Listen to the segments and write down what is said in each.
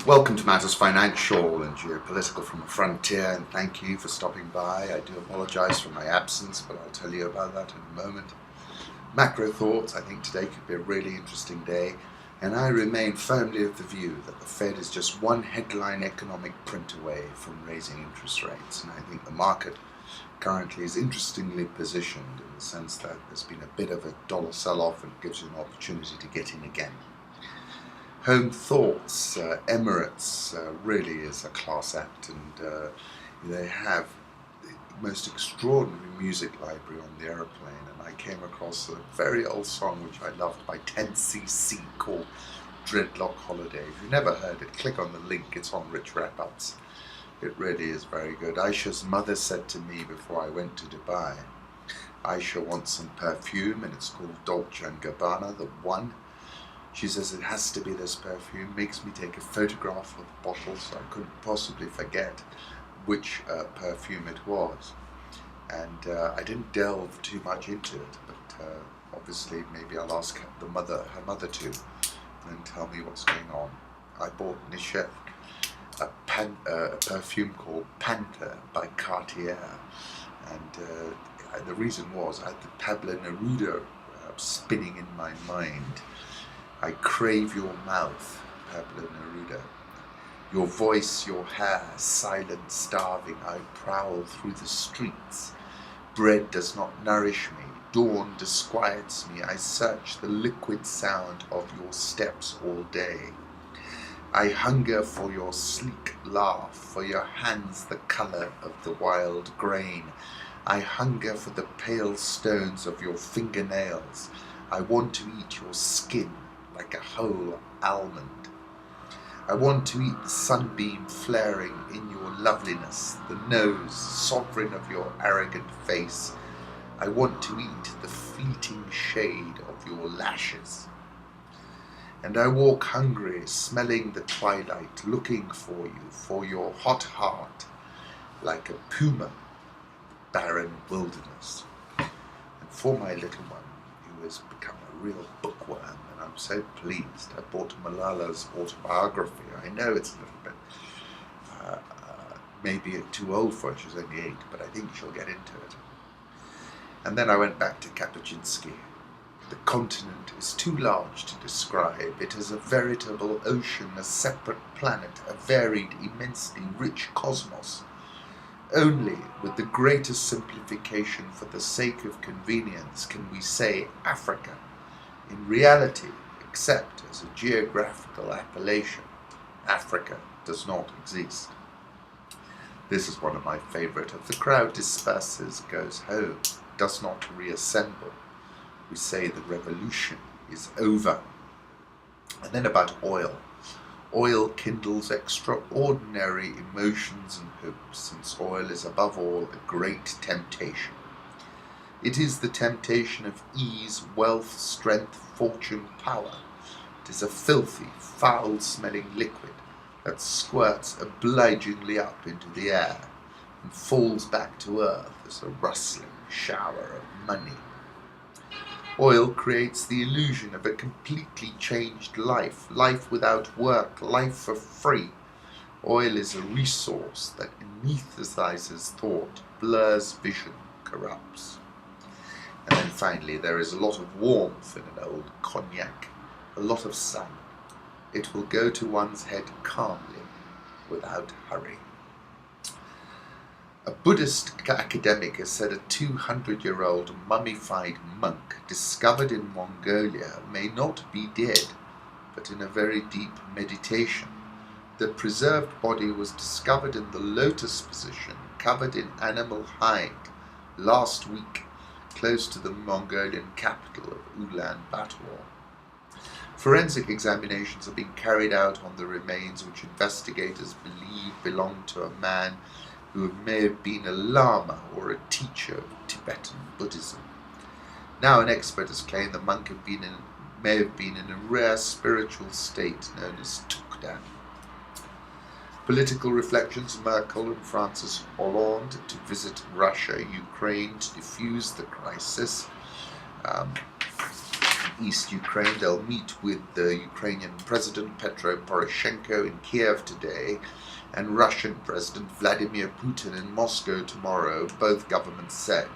Welcome to Matters Financial and Geopolitical from a Frontier, and thank you for stopping by. I do apologise for my absence, but I'll tell you about that in a moment. Macro thoughts. I think today could be a really interesting day, and I remain firmly of the view that the Fed is just one headline economic print away from raising interest rates, and I think the market currently is interestingly positioned in the sense that there's been a bit of a dollar sell-off and gives you an opportunity to get in again. Home Thoughts, Emirates really is a class act, and they have the most extraordinary music library on the aeroplane, and I came across a very old song which I loved by 10cc called Dreadlock Holiday. If you've never heard it, click on the link, it's on Rich Wrap-Ups. It really is very good. Aysha's mother said to me before I went to Dubai, Aysha wants some perfume, and it's called Dolce & Gabbana, the one. She says it has to be this perfume, makes me take a photograph of the bottle so I couldn't possibly forget which perfume it was. And I didn't delve too much into it, but obviously maybe I'll ask her mother to, and tell me what's going on. I bought Nisha a perfume called Panthere by Cartier, and the reason was I had the Pablo Neruda spinning in my mind. I crave your mouth, Pablo Neruda. Your voice, your hair, silent, starving, I prowl through the streets. Bread does not nourish me, dawn disquiets me, I search the liquid sound of your steps all day. I hunger for your sleek laugh, for your hands the colour of the wild grain. I hunger for the pale stones of your fingernails. I want to eat your skin like a whole almond. I want to eat the sunbeam flaring in your loveliness, the nose, sovereign of your arrogant face. I want to eat the fleeting shade of your lashes. And I walk hungry, smelling the twilight, looking for your hot heart, like a puma, barren wilderness. And for my little one, who has become a real bookworm, and I'm so pleased. I bought Malala's autobiography. I know it's a little bit maybe too old for her, she's only 8, but I think she'll get into it. And then I went back to Kapuscinski. The continent is too large to describe. It is a veritable ocean, a separate planet, a varied, immensely rich cosmos. Only with the greatest simplification for the sake of convenience can we say Africa. In reality, except as a geographical appellation, Africa does not exist. This is one of my favourite. If the crowd disperses, goes home, does not reassemble, we say the revolution is over. And then about oil. Oil kindles extraordinary emotions and hopes, since oil is above all a great temptation. It is the temptation of ease, wealth, strength, fortune, power. It is a filthy, foul-smelling liquid that squirts obligingly up into the air and falls back to earth as a rustling shower of money. Oil creates the illusion of a completely changed life, life without work, life for free. Oil is a resource that anesthetizes thought, blurs vision, corrupts. And then finally, there is a lot of warmth in an old cognac, a lot of sun. It will go to one's head calmly, without hurry. A Buddhist academic has said a 200-year-old mummified monk discovered in Mongolia may not be dead, but in a very deep meditation. The preserved body was discovered in the lotus position, covered in animal hide, last week, close to the Mongolian capital of Ulaanbaatar. Forensic examinations have been carried out on the remains, which investigators believe belong to a man who may have been a lama or a teacher of Tibetan Buddhism. Now an expert has claimed the monk may have been in a rare spiritual state known as Tukdan. Political reflections. Merkel and Francis Hollande to visit Russia, Ukraine to defuse the crisis. East Ukraine. They'll meet with the Ukrainian President Petro Poroshenko in Kiev today and Russian President Vladimir Putin in Moscow tomorrow, both governments said.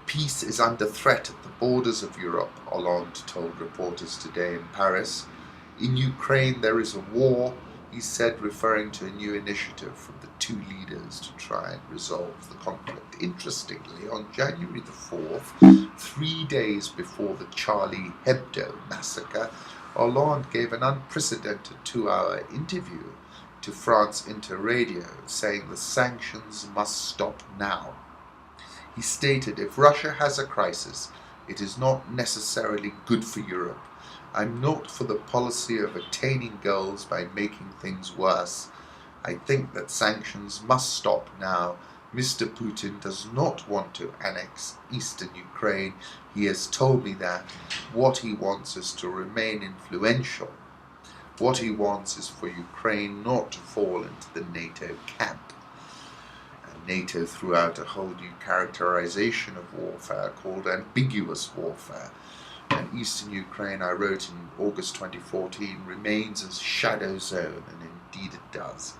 Peace is under threat at the borders of Europe, Hollande told reporters today in Paris. In Ukraine there is a war, he said, referring to a new initiative from the two leaders to try and resolve the conflict. Interestingly, on January the 4th, 3 days before the Charlie Hebdo massacre, Hollande gave an unprecedented 2-hour interview to France Interradio, saying the sanctions must stop now. He stated, if Russia has a crisis, it is not necessarily good for Europe. I'm not for the policy of attaining goals by making things worse. I think that sanctions must stop now. Mr. Putin does not want to annex eastern Ukraine. He has told me that. What he wants is to remain influential. What he wants is for Ukraine not to fall into the NATO camp. And NATO threw out a whole new characterization of warfare called ambiguous warfare. And eastern Ukraine, I wrote in August 2014, remains a shadow zone, and indeed it does.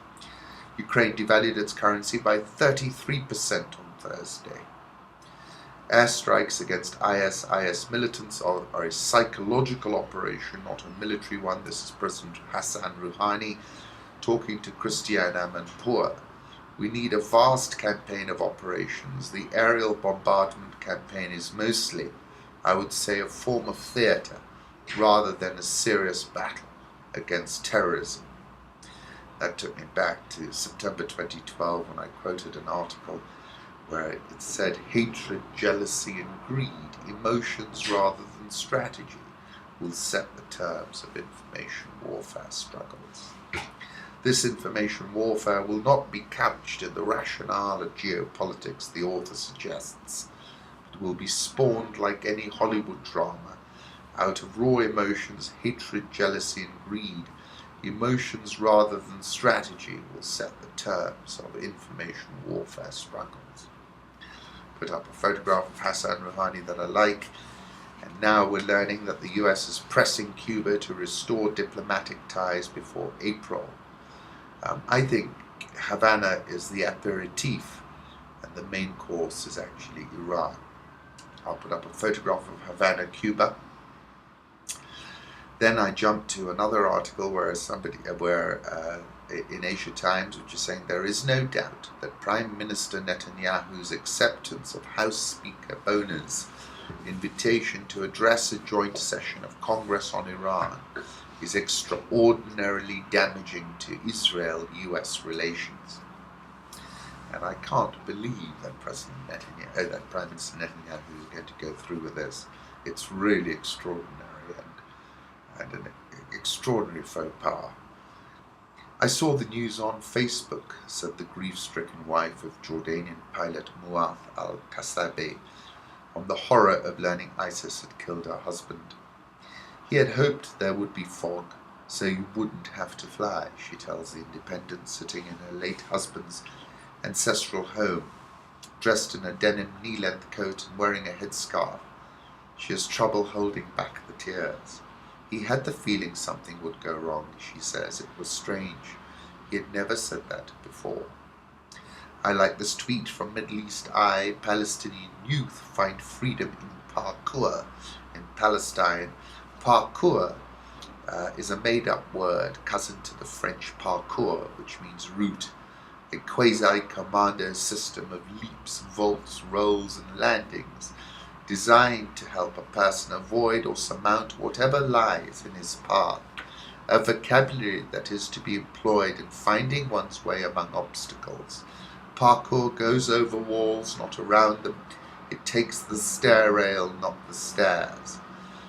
Ukraine devalued its currency by 33% on Thursday. Airstrikes against IS militants are a psychological operation, not a military one. This is President Hassan Rouhani talking to Christiane Amanpour. We need a vast campaign of operations. The aerial bombardment campaign is mostly, I would say, a form of theatre rather than a serious battle against terrorism. That took me back to September 2012 when I quoted an article where it said hatred, jealousy and greed, emotions rather than strategy, will set the terms of information warfare struggles. This information warfare will not be couched in the rationale of geopolitics, the author suggests. It will be spawned like any Hollywood drama, out of raw emotions, hatred, jealousy and greed. Emotions rather than strategy will set the terms of information warfare struggles. Put up a photograph of Hassan Rouhani that I like, and now we're learning that the US is pressing Cuba to restore diplomatic ties before April. I think Havana is the aperitif, and the main course is actually Iran. I'll put up a photograph of Havana, Cuba. Then I jumped to another article where in Aysha Times, which is saying there is no doubt that Prime Minister Netanyahu's acceptance of House Speaker Boner's invitation to address a joint session of Congress on Iran is extraordinarily damaging to Israel-US relations. And I can't believe that Prime Minister Netanyahu is going to go through with this. It's really extraordinary and an extraordinary faux pas. I saw the news on Facebook, said the grief-stricken wife of Jordanian pilot Muath al-Kasabi, on the horror of learning ISIS had killed her husband. He had hoped there would be fog, so you wouldn't have to fly, she tells The Independent, sitting in her late husband's ancestral home, dressed in a denim knee-length coat and wearing a headscarf. She has trouble holding back the tears. He had the feeling something would go wrong, she says. It was strange. He had never said that before. I like this tweet from Middle East Eye. Palestinian youth find freedom in parkour in Palestine. Parkour is a made-up word, cousin to the French parcours, which means route, a quasi-commando system of leaps, vaults, rolls and landings, designed to help a person avoid or surmount whatever lies in his path, a vocabulary that is to be employed in finding one's way among obstacles. Parkour goes over walls, not around them. It takes the stair rail, not the stairs.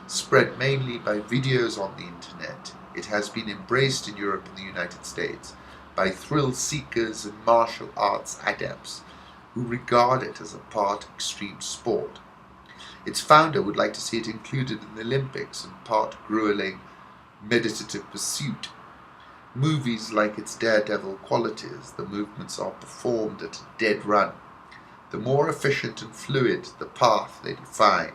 Spread mainly by videos on the internet, it has been embraced in Europe and the United States by thrill seekers and martial arts adepts who regard it as a part extreme sport. Its founder would like to see it included in the Olympics and part grueling meditative pursuit. Movies like its daredevil qualities, the movements are performed at a dead run. The more efficient and fluid the path they define,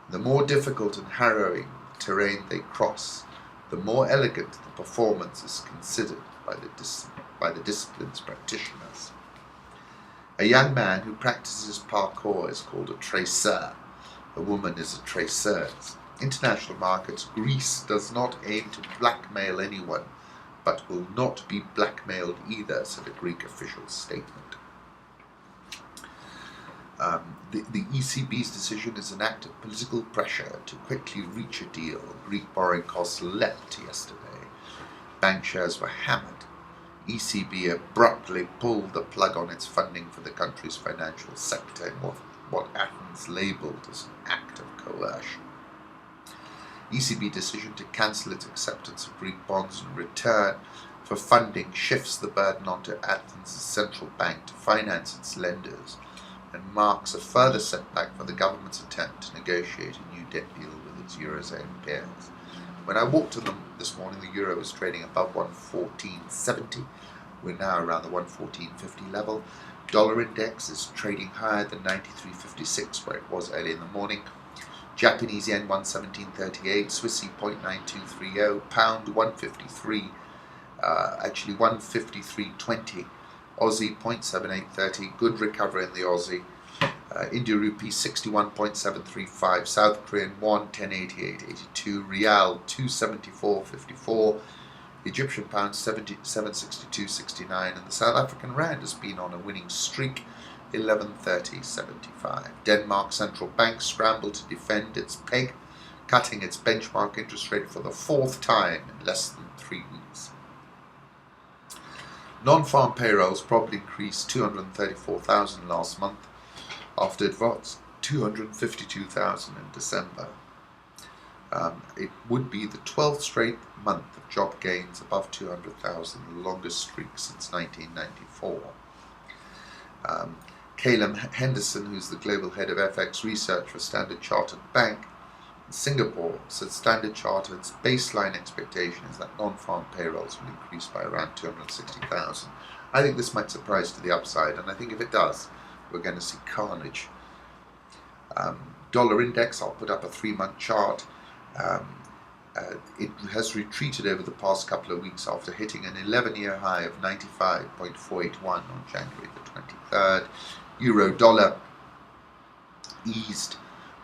The more difficult and harrowing terrain they cross, the more elegant the performance is considered by the discipline's practitioners. A young man who practices parkour is called a traceur. A woman is a traceuse. International markets, Greece does not aim to blackmail anyone, but will not be blackmailed either, said a Greek official statement. The ECB's decision is an act of political pressure to quickly reach a deal. Greek borrowing costs leapt yesterday. Bank shares were hammered. ECB abruptly pulled the plug on its funding for the country's financial sector in what Athens labelled as an act of coercion. ECB decision to cancel its acceptance of Greek bonds in return for funding shifts the burden onto Athens' central bank to finance its lenders and marks a further setback for the government's attempt to negotiate a new debt deal with its Eurozone peers. When I walked in them this morning, the euro was trading above 114.70. We're now around the 114.50 level. Dollar index is trading higher than 93.56 where it was early in the morning. Japanese yen 117.38, Swissy 0.9230, pound 153, actually 153.20, Aussie 0.7830, good recovery in the Aussie. India rupee 61.735, South Korean won 1088.82, Rial 274.54, Egyptian pound 762.69, and the South African rand has been on a winning streak, 11.30.75. Denmark central bank scrambled to defend its peg, cutting its benchmark interest rate for the fourth time in less than 3 weeks. Non-farm payrolls probably increased 234,000 last month, after it was 252,000 in December. It would be the 12th straight month of job gains above 200,000, the longest streak since 1994. Caleb Henderson, who's the global head of FX research for Standard Chartered Bank in Singapore, said Standard Chartered's baseline expectation is that non-farm payrolls will increase by around 260,000. I think this might surprise to the upside, and I think if it does, we're going to see carnage. Dollar index, I'll put up a 3-month chart. It has retreated over the past couple of weeks after hitting an 11-year high of 95.481 on January the 23rd. Euro dollar eased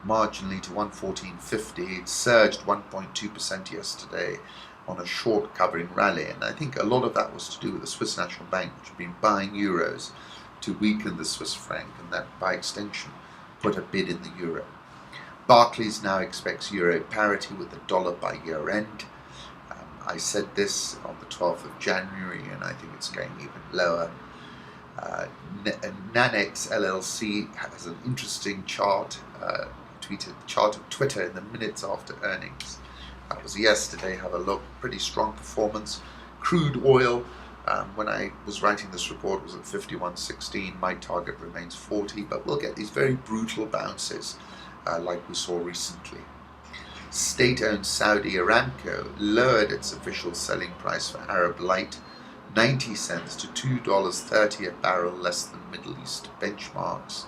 marginally to 114.50. It surged 1.2% yesterday on a short covering rally, and I think a lot of that was to do with the Swiss National Bank, which had been buying euros to weaken the Swiss franc, and that by extension put a bid in the euro. Barclays now expects euro parity with the dollar by year end. I said this on the 12th of January, and I think it's going even lower. Nanex LLC has an interesting chart, tweeted the chart of Twitter in the minutes after earnings. That was yesterday. Have a look. Pretty strong performance. Crude oil, when I was writing this report, was at 51.16. My target remains 40, but we'll get these very brutal bounces like we saw recently. State-owned Saudi Aramco lowered its official selling price for Arab Light 90 cents to $2.30 a barrel, less than Middle East benchmarks.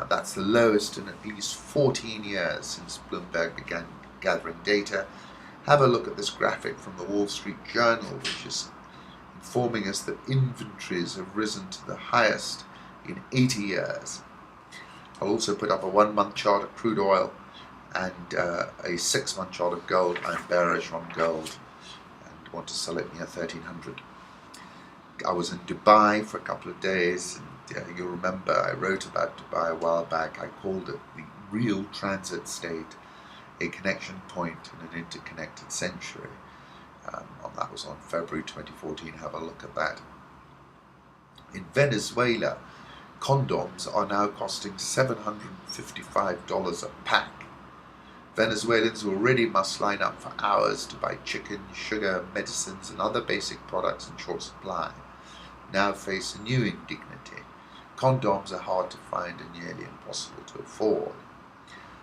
That's the lowest in at least 14 years since Bloomberg began gathering data. Have a look at this graphic from the Wall Street Journal, which is informing us that inventories have risen to the highest in 80 years. I'll also put up a 1-month chart of crude oil and a 6-month chart of gold. I'm bearish on gold and want to sell it near 1300. I was in Dubai for a couple of days, and you'll remember I wrote about Dubai a while back. I called it the real transit state, a connection point in an interconnected century. That was on February 2014. Have a look at that. In Venezuela, condoms are now costing $755 a pack. Venezuelans who already must line up for hours to buy chicken, sugar, medicines and other basic products in short supply now face a new indignity. Condoms are hard to find and nearly impossible to afford.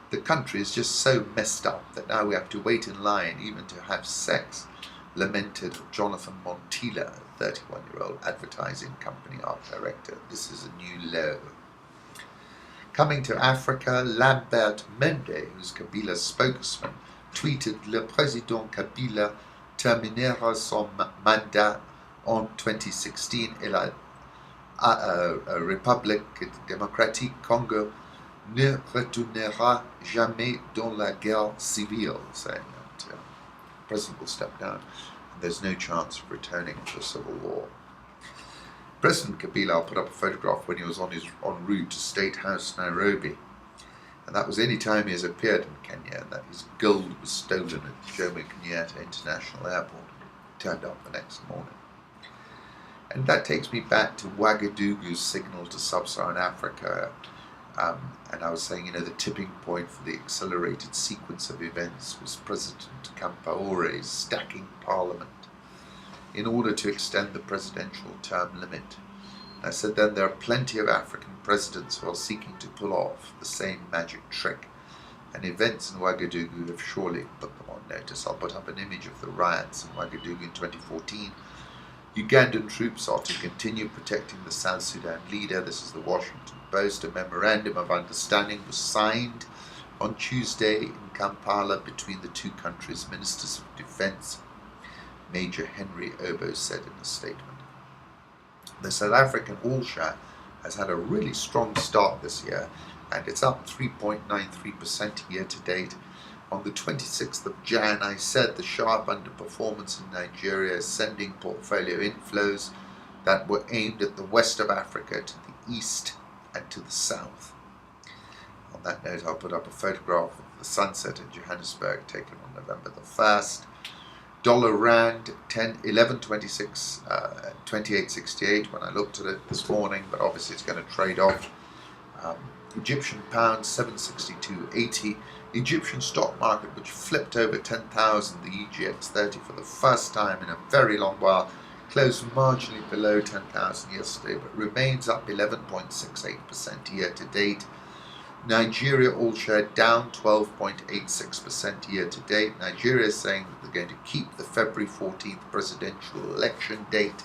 The country is just so messed up that now we have to wait in line even to have sex, lamented Jonathan Montilla, a 31-year-old advertising company art director. This is a new low. Coming to Africa, Lambert Mende, who's Kabila's spokesman, tweeted Le Président Kabila terminera son mandat en 2016 et la République démocratique Congo ne retournera jamais dans la guerre civile, saying that the president will step down and there's no chance of returning to a civil war. President Kabila put up a photograph when he was en route to State House, Nairobi, and that was any time he has appeared in Kenya, and that his gold was stolen at Jomo Kenyatta International Airport. Turned up the next morning. And that takes me back to Ouagadougou's signal to sub-Saharan Africa, and I was saying, the tipping point for the accelerated sequence of events was President Compaore's stacking parliament in order to extend the presidential term limit. And I said then there are plenty of African presidents who are seeking to pull off the same magic trick, and events in Ouagadougou have surely put them on notice. I'll put up an image of the riots in Ouagadougou in 2014. Ugandan troops are to continue protecting the South Sudan leader. This is the Washington Post. A memorandum of understanding was signed on Tuesday in Kampala between the two countries' ministers of defense, Major Henry Obo said in a statement. The South African Aysha has had a really strong start this year, and it's up 3.93% year to date. On the 26th of Jan, I said the sharp underperformance in Nigeria is sending portfolio inflows that were aimed at the west of Africa to the east and to the south. On that note, I'll put up a photograph of the sunset in Johannesburg taken on November the 1st. Dollar Rand 11.26, 28.68 when I looked at it this morning, but obviously it's going to trade off. Egyptian pound 762.80. Egyptian stock market, which flipped over 10,000, the EGX30 for the first time in a very long while, closed marginally below 10,000 yesterday, but remains up 11.68% year to date. Nigeria all share down 12.86% year to date. Nigeria is saying that they're going to keep the February 14th presidential election date.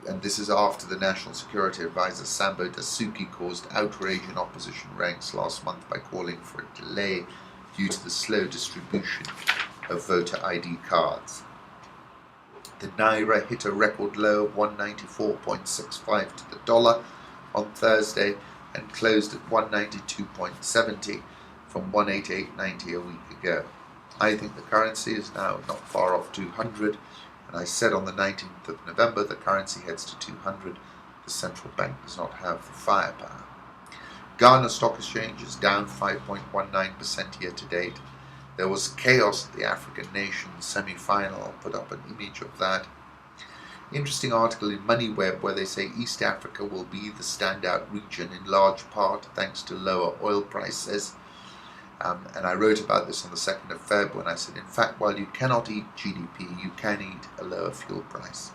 And this is after the National Security Advisor Sambo Dasuki caused outrage in opposition ranks last month by calling for a delay due to the slow distribution of voter ID cards. The Naira hit a record low of 194.65 to the dollar on Thursday and closed at 192.70 from 188.90 a week ago. I think the currency is now not far off 200, and I said on the 19th of November the currency heads to 200. The central bank does not have the firepower. Ghana Stock Exchange is down 5.19% year to date. There was chaos at the African Nations semi-final. I'll put up an image of that. Interesting article in MoneyWeb where they say East Africa will be the standout region in large part thanks to lower oil prices. And I wrote about this on the 2nd of Feb when I said, in fact, while you cannot eat GDP, you can eat a lower fuel price.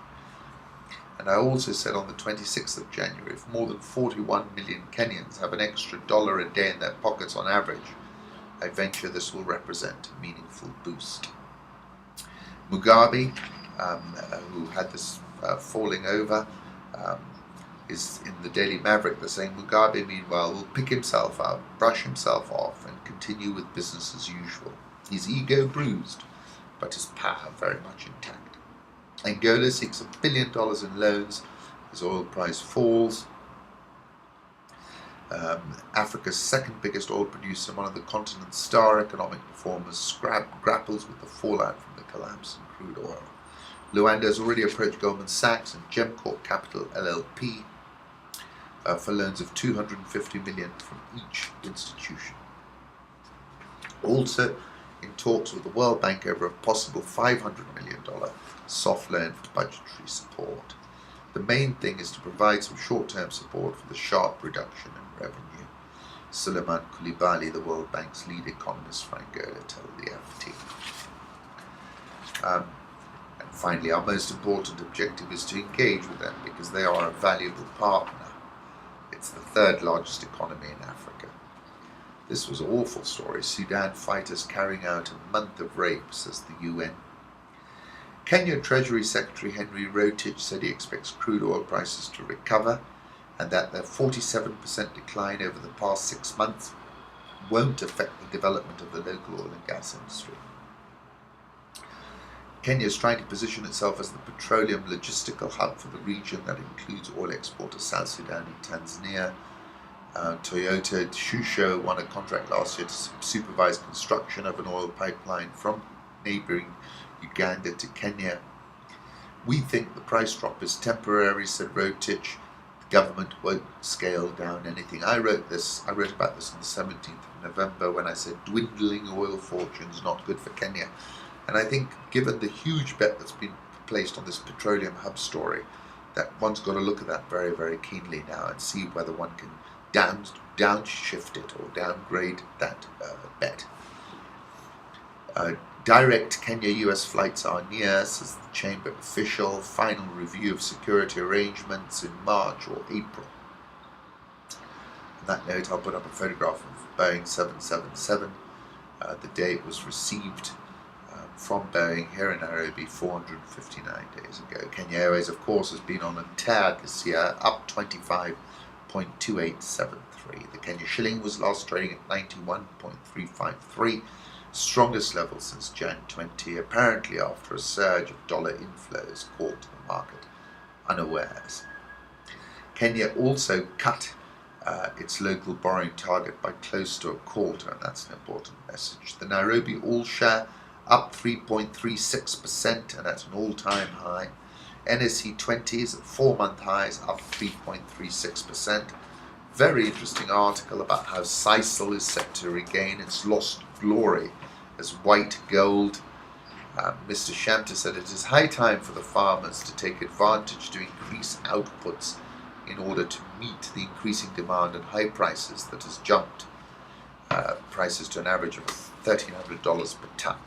And I also said on the 26th of January, if more than 41 million Kenyans have an extra dollar a day in their pockets on average, I venture this will represent a meaningful boost. Mugabe, who had this falling over, is in the Daily Maverick. They're saying Mugabe, meanwhile, will pick himself up, brush himself off, and continue with business as usual. His ego bruised, but his power very much intact. Angola seeks $1 billion in loans as oil price falls. Africa's second biggest oil producer, one of the continent's star economic performers, grapples with the fallout from the collapse in crude oil. Luanda has already approached Goldman Sachs and Gemcorp Capital LLP for loans of $250 million from each institution. Also in talks with the World Bank over a possible $500 million soft loan for budgetary support. The main thing is to provide some short-term support for the sharp reduction in revenue. Suleiman Koulibaly, the World Bank's lead economist for Angola, told the FT. And finally, our most important objective is to engage with them because they are a valuable partner. It's the third largest economy in Africa. This was an awful story. Sudan fighters carrying out a month of rape, says the UN. Kenya Treasury Secretary Henry Rotich said he expects crude oil prices to recover and that their 47% decline over the past 6 months won't affect the development of the local oil and gas industry. Kenya is trying to position itself as the petroleum logistical hub for the region that includes oil exporters South Sudan and Tanzania. Toyota Shusho won a contract last year to supervise construction of an oil pipeline from neighbouring Uganda to Kenya. We think the price drop is temporary, said Rotich. The government won't scale down anything. I wrote about this on the 17th of November when I said dwindling oil fortunes not good for Kenya. And I think given the huge bet that's been placed on this petroleum hub story, that one's got to look at that very, very keenly now and see whether one can downshift it or downgrade that bet. Direct Kenya-US flights are near, says the Chamber official. Final review of security arrangements in March or April. On that note, I'll put up a photograph of Boeing 777, the day it was received from Boeing here in Nairobi 459 days ago. Kenya Airways, of course, has been on a tear this year, up 25.2873. The Kenya shilling was last trading at 91.353, strongest level since Jan 20, apparently after a surge of dollar inflows caught the market unawares. Kenya also cut its local borrowing target by close to a quarter, and that's an important message. The Nairobi all-share up 3.36%, and that's an all-time high. NSE 20s at 4-month highs, up 3.36%. Very interesting article about how Sisal is set to regain its lost glory as white gold. Mr. Shamta said it is high time for the farmers to take advantage to increase outputs in order to meet the increasing demand and high prices that has jumped prices to an average of $1,300 per ton.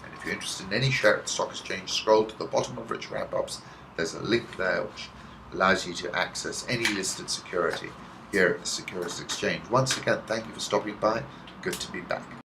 And if you're interested in any share at the stock exchange, scroll to the bottom of Rich Wrap-Ups. There's a link there which allows you to access any listed security here at the Securities Exchange. Once again, thank you for stopping by. Good to be back.